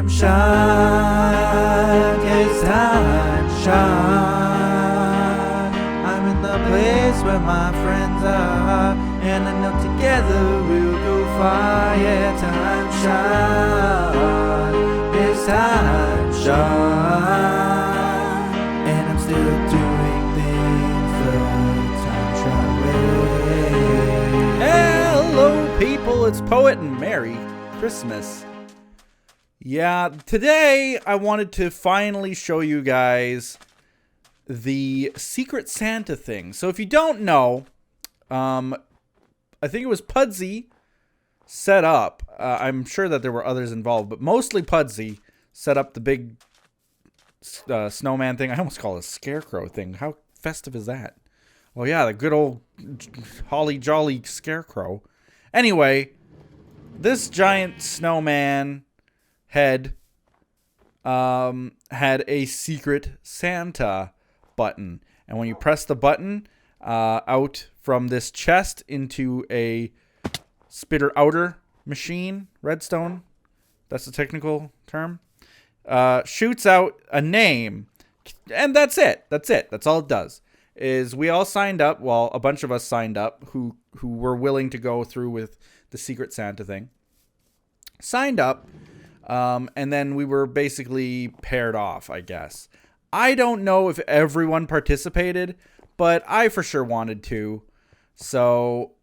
Time shot, it's time shot. I'm in the place where my friends are, and I know together we'll go far. Yeah, time shot, it's time shot. And I'm still doing things the time shot way. Hello, people. It's Poet and Merry Christmas. Yeah, today I wanted to finally show you guys the Secret Santa thing. So if you don't know, I think it was Pudsey set up. I'm sure that there were others involved, but mostly Pudsey set up the big snowman thing. I almost call it a scarecrow thing. How festive is that? Well, yeah, the good old holly jolly scarecrow. Anyway, this giant snowman head had a Secret Santa button, and when you press the button, out from this chest into a spitter outer machine, redstone, that's the technical term, shoots out a name, and that's it. That's all it does. Is we all signed up, well, a bunch of us signed up who were willing to go through with the Secret Santa thing. Signed up, and then we were basically paired off, I guess. I don't know if everyone participated, but I for sure wanted to. So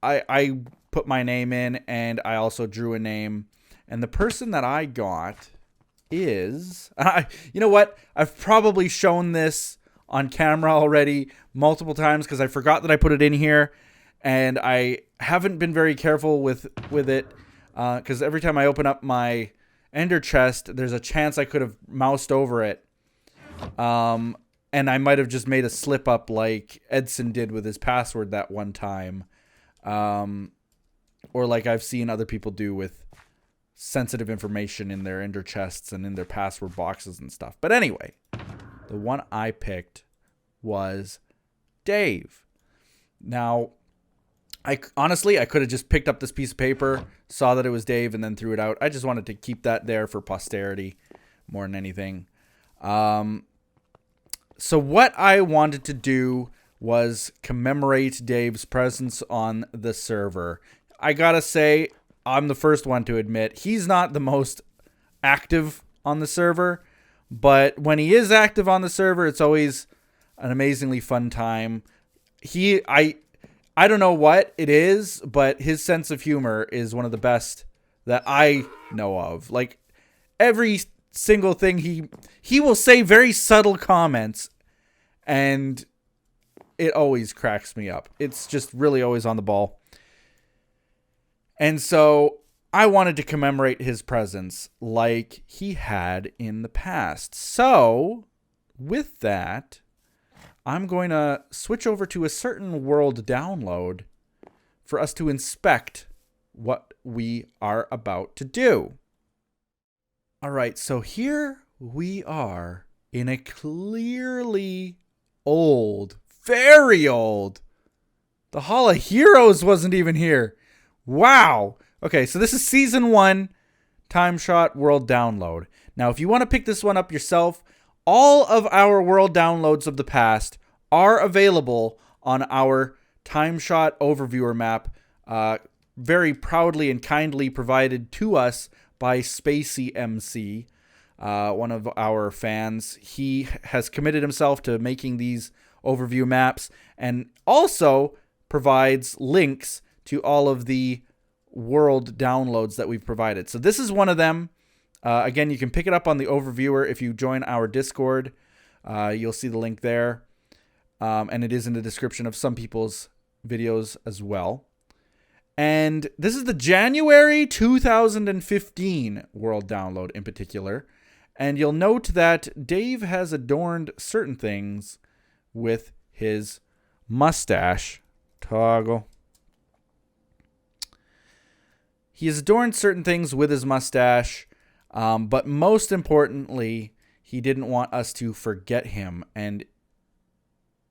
I put my name in, and I also drew a name. And the person that I got is... you know what? I've probably shown this on camera already multiple times because I forgot that I put it in here. And I haven't been very careful with it. Because every time I open up my Ender chest, there's a chance I could have moused over it. And I might have just made a slip up like Edson did with his password that one time. Or like I've seen other people do with sensitive information in their Ender chests and in their password boxes and stuff. But anyway, the one I picked was Dave. Now, I could have just picked up this piece of paper, saw that it was Dave, and then threw it out. I just wanted to keep that there for posterity more than anything. So what I wanted to do was commemorate Dave's presence on the server. I gotta say, I'm the first one to admit he's not the most active on the server, but when he is active on the server, it's always an amazingly fun time. I don't know what it is, but his sense of humor is one of the best that I know of. Like, every single thing he will say very subtle comments, and it always cracks me up. It's just really always on the ball. And so I wanted to commemorate his presence like he had in the past. So with that, I'm going to switch over to a certain world download for us to inspect what we are about to do. All right, so here we are in a clearly old, very old. The Hall of Heroes wasn't even here. Wow. Okay, so this is Season 1, TimeShot World Download. Now, if you want to pick this one up yourself, all of our world downloads of the past are available on our TimeShot Overviewer map, very proudly and kindly provided to us by Spacey MC, one of our fans. He has committed himself to making these overview maps and also provides links to all of the world downloads that we've provided. So this is one of them. Again, you can pick it up on the Overviewer if you join our Discord. You'll see the link there. And it is in the description of some people's videos as well. And this is the January 2015 world download in particular. And you'll note that Dave has adorned certain things with his mustache. Toggle. He has adorned certain things with his mustache, but most importantly, he didn't want us to forget him. And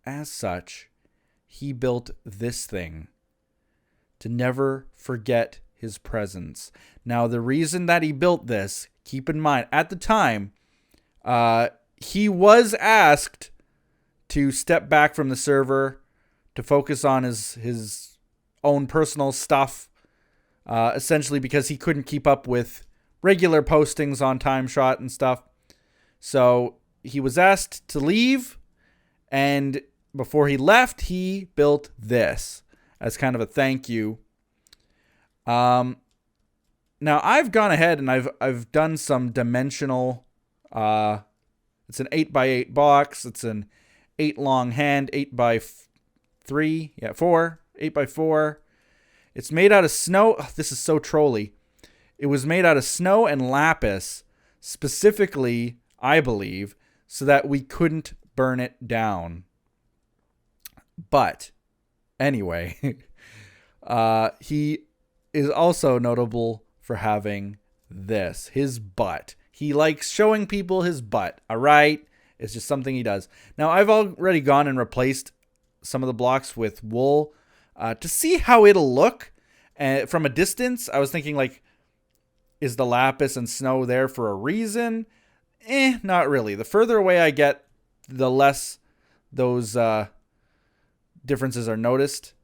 as such, he built this thing to never forget his presence. Now, the reason that he built this keep in mind, at the time, he was asked to step back from the server to focus on his own personal stuff, essentially because he couldn't keep up with regular postings on TimeShot and stuff. So he was asked to leave, and before he left, he built this as kind of a thank you. Now I've gone ahead and I've done some dimensional. It's an 8x8 box. It's an 8 long hand, 8x3, 4, 8x4. It's made out of snow. Oh, this is so trolly. It was made out of snow and lapis, specifically, I believe, so that we couldn't burn it down. But anyway, he is also notable for having this, his butt. He likes showing people his butt, all right? It's just something he does. Now, I've already gone and replaced some of the blocks with wool to see how it'll look. And from a distance, I was thinking, like, is the lapis and snow there for a reason? Not really. The further away I get, the less those differences are noticed.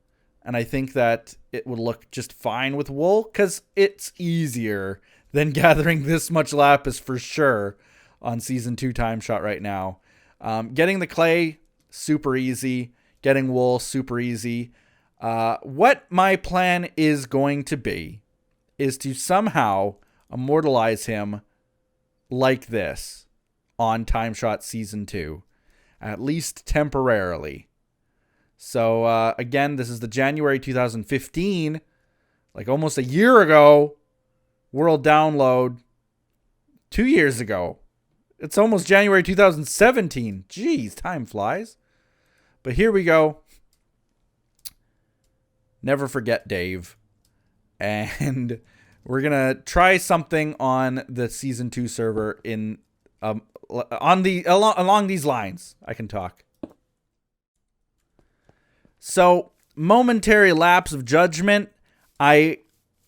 And I think that it would look just fine with wool because it's easier than gathering this much lapis for sure on Season 2 TimeShot right now. Getting the clay, super easy. Getting wool, super easy. What my plan is going to be is to somehow immortalize him like this on TimeShot Season 2. At least temporarily. So, again, this is the January 2015, like almost a year ago, world download. 2 years ago. It's almost January 2017. Jeez, time flies. But here we go. Never forget Dave. And we're going to try something on the Season 2 server in along these lines. I can talk. So, momentary lapse of judgment. I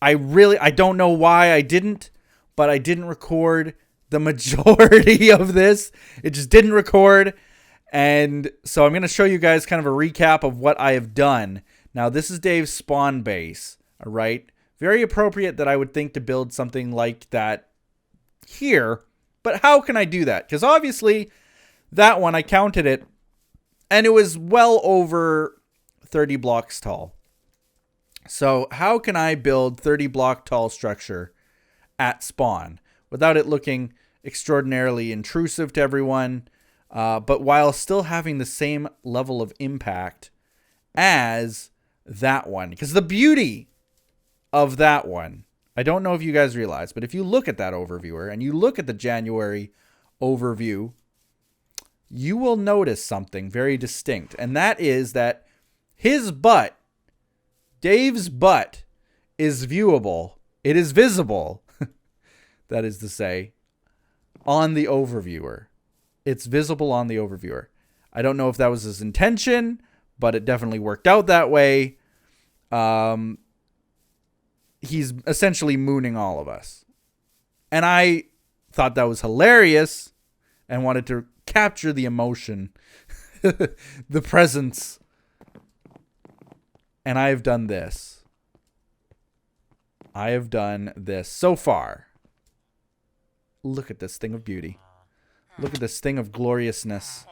don't know why I didn't, but I didn't record the majority of this. It just didn't record. And so I'm going to show you guys kind of a recap of what I have done. Now, this is Dave's spawn base, all right? Very appropriate that I would think to build something like that here. But how can I do that? Because obviously, that one, I counted it, and it was well over 30 blocks tall. So how can I build 30 block tall structure at spawn without it looking extraordinarily intrusive to everyone, but while still having the same level of impact as that one? Because the beauty of that one, I don't know if you guys realize, but if you look at that overviewer and you look at the January overview, you will notice something very distinct. And that is that his butt, Dave's butt, is viewable. It is visible, that is to say, on the overviewer. It's visible on the overviewer. I don't know if that was his intention, but it definitely worked out that way. He's essentially mooning all of us. And I thought that was hilarious and wanted to capture the emotion, the presence. And I have done this. I have done this so far. Look at this thing of beauty. Look at this thing of gloriousness.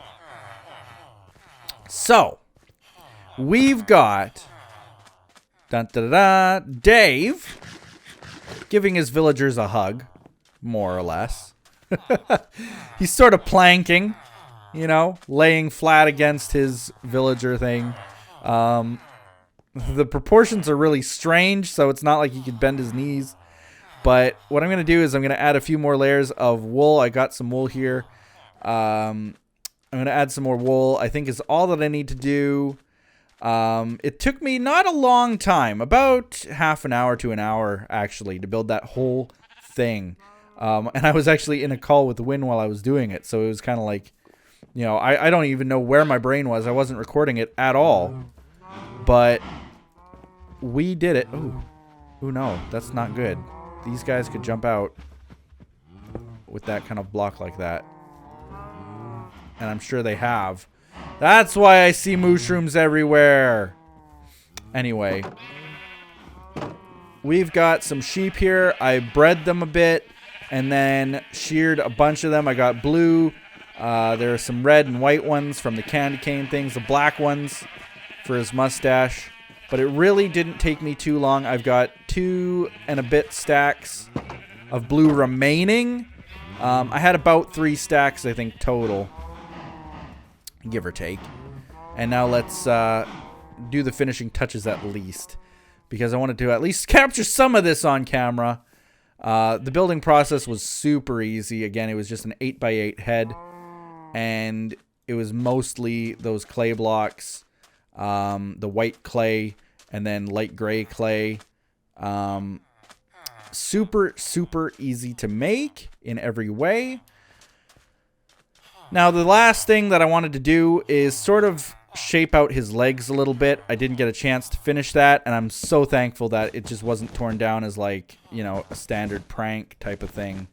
So, we've got Dave giving his villagers a hug, more or less. He's sort of planking, you know, laying flat against his villager thing. The proportions are really strange, so it's not like he could bend his knees. But what I'm going to do is I'm going to add a few more layers of wool. I got some wool here. I'm going to add some more wool, I think is all that I need to do. It took me not a long time, about half an hour to an hour, actually, to build that whole thing. And I was actually in a call with Win while I was doing it, so it was kind of like, you know, I don't even know where my brain was. I wasn't recording it at all. But we did it. Ooh, no, that's not good. These guys could jump out. with that kind of block like that. And I'm sure they have. That's why I see mushrooms everywhere. Anyway. We've got some sheep here. I bred them a bit and then sheared a bunch of them. I got blue. There are some red and white ones from the candy cane things. The black ones for his mustache. But it really didn't take me too long. I've got 2 and a bit stacks of blue remaining. I had about 3 stacks, I think, total. Give or take. And now let's do the finishing touches at least. Because I wanted to at least capture some of this on camera. The building process was super easy. Again, it was just an 8x8 head. And it was mostly those clay blocks. The white clay and then light gray clay. Super, super easy to make in every way. Now, the last thing that I wanted to do is sort of shape out his legs a little bit. I didn't get a chance to finish that, and I'm so thankful that it just wasn't torn down as, like, you know, a standard prank type of thing.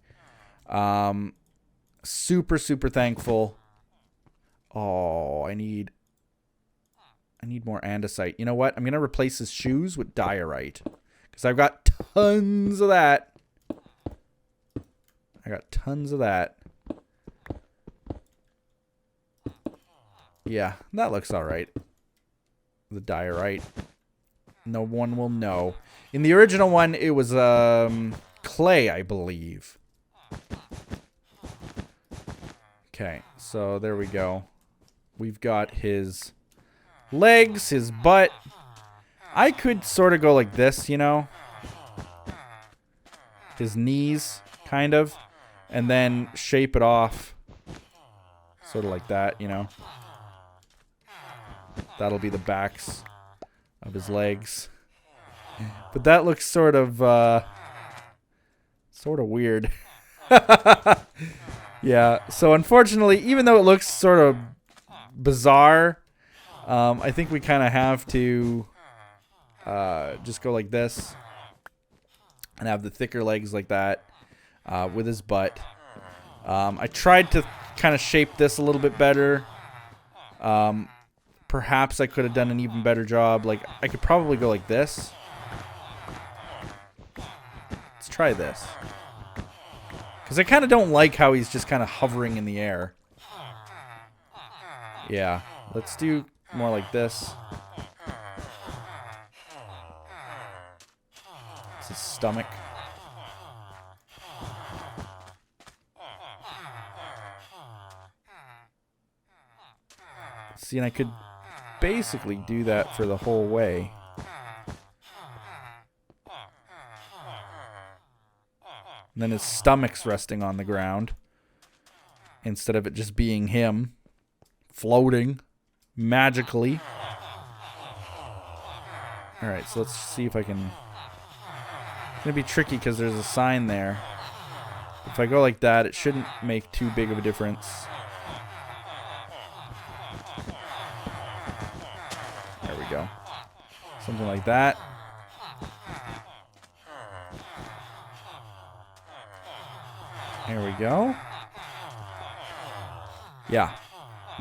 Super, super thankful. Oh, I need more andesite. You know what? I'm going to replace his shoes with diorite. Because I've got tons of that. Yeah, that looks alright. The diorite. No one will know. In the original one, it was clay, I believe. Okay, so there we go. We've got his legs, his butt. I could sort of go like this, you know. His knees, kind of. And then shape it off. Sort of like that, you know. That'll be the backs of his legs. But that looks sort of weird. Yeah, so unfortunately, even though it looks sort of bizarre, I think we kind of have to just go like this and have the thicker legs like that with his butt. I tried to kind of shape this a little bit better. Perhaps I could have done an even better job. Like, I could probably go like this. Let's try this. Because I kind of don't like how he's just kind of hovering in the air. Yeah. Let's do more like this. It's his stomach. See, and I could basically do that for the whole way. And then his stomach's resting on the ground. Instead of it just being him floating magically. Alright, so let's see if I can... It's going to be tricky because there's a sign there. If I go like that, it shouldn't make too big of a difference. There we go. Something like that. There we go. Yeah.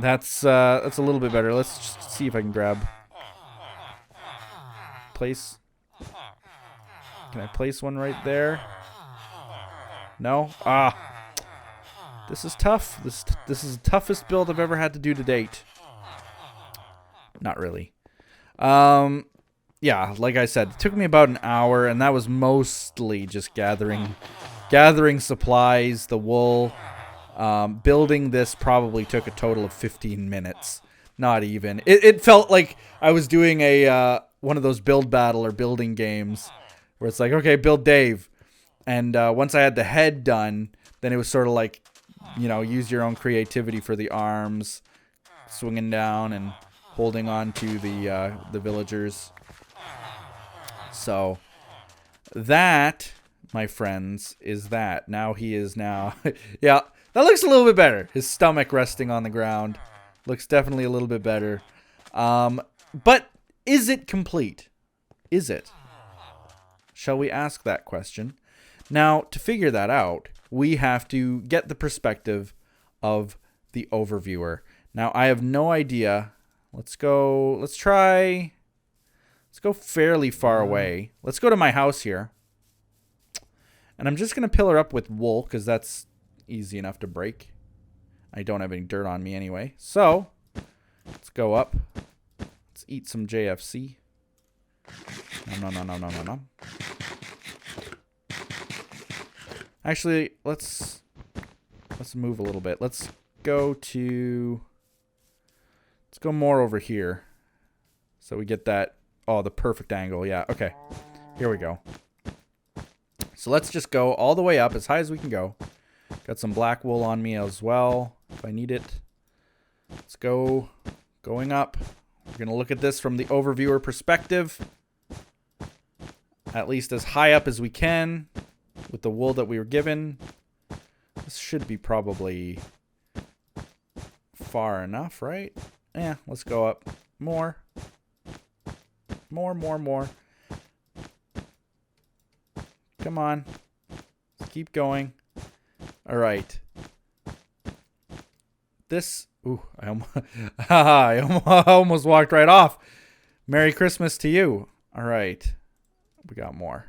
That's a little bit better. Let's just see if I can grab... Place... Can I place one right there? No? Ah. This is tough. This is the toughest build I've ever had to do to date. Not really. Yeah, like I said, it took me about an hour, and that was mostly just gathering supplies, the wool. Building this probably took a total of 15 minutes. Not even. It felt like I was doing a one of those build battle or building games where it's like, okay, build Dave. And once I had the head done, then it was sort of like, you know, use your own creativity for the arms, swinging down and holding on to the villagers. So that, my friends, is that. Now he is now... Yeah, that looks a little bit better. His stomach resting on the ground. Looks definitely a little bit better. But is it complete? Is it? Shall we ask that question? Now, to figure that out, we have to get the perspective of the overviewer. Now, I have no idea. Let's go fairly far away. Let's go to my house here. And I'm just going to pillar up with wool because that's easy enough to break. I don't have any dirt on me anyway. So, let's go up. Let's eat some JFC. No. Actually, let's move a little bit. Let's go more over here. So we get that, the perfect angle. Yeah, okay. Here we go. So let's just go all the way up as high as we can go. Got some black wool on me as well, if I need it. Let's go. Going up. We're going to look at this from the overviewer perspective. At least as high up as we can with the wool that we were given. This should be probably far enough, right? Yeah, let's go up more. More. Come on. Let's keep going. All right. This... Ooh, I almost walked right off. Merry Christmas to you. All right. We got more.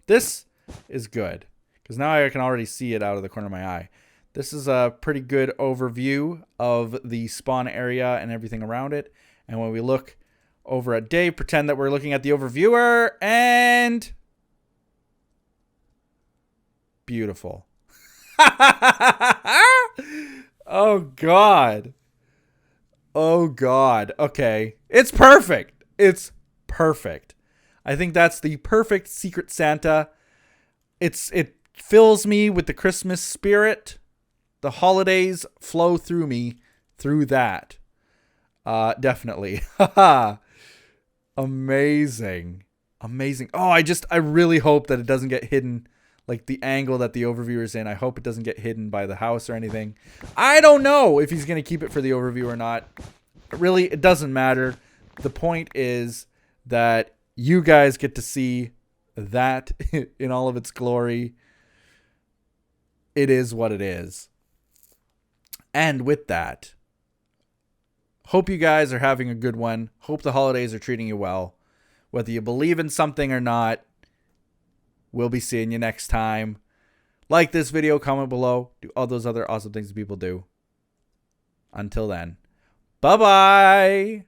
This is good because now I can already see it out of the corner of my eye. This is a pretty good overview of the spawn area and everything around it. And when we look over at Dave, pretend that we're looking at the overviewer, and beautiful. Oh God. Okay. It's perfect. I think that's the perfect Secret Santa. It fills me with the Christmas spirit. The holidays flow through me through that. Definitely. Amazing. Oh, I really hope that it doesn't get hidden. Like the angle that the overviewer is in. I hope it doesn't get hidden by the house or anything. I don't know if he's going to keep it for the overview or not. Really, it doesn't matter. The point is that you guys get to see that in all of its glory. It is what it is. And with that, hope you guys are having a good one. Hope the holidays are treating you well. Whether you believe in something or not, we'll be seeing you next time. Like this video, comment below, do all those other awesome things that people do. Until then, bye-bye.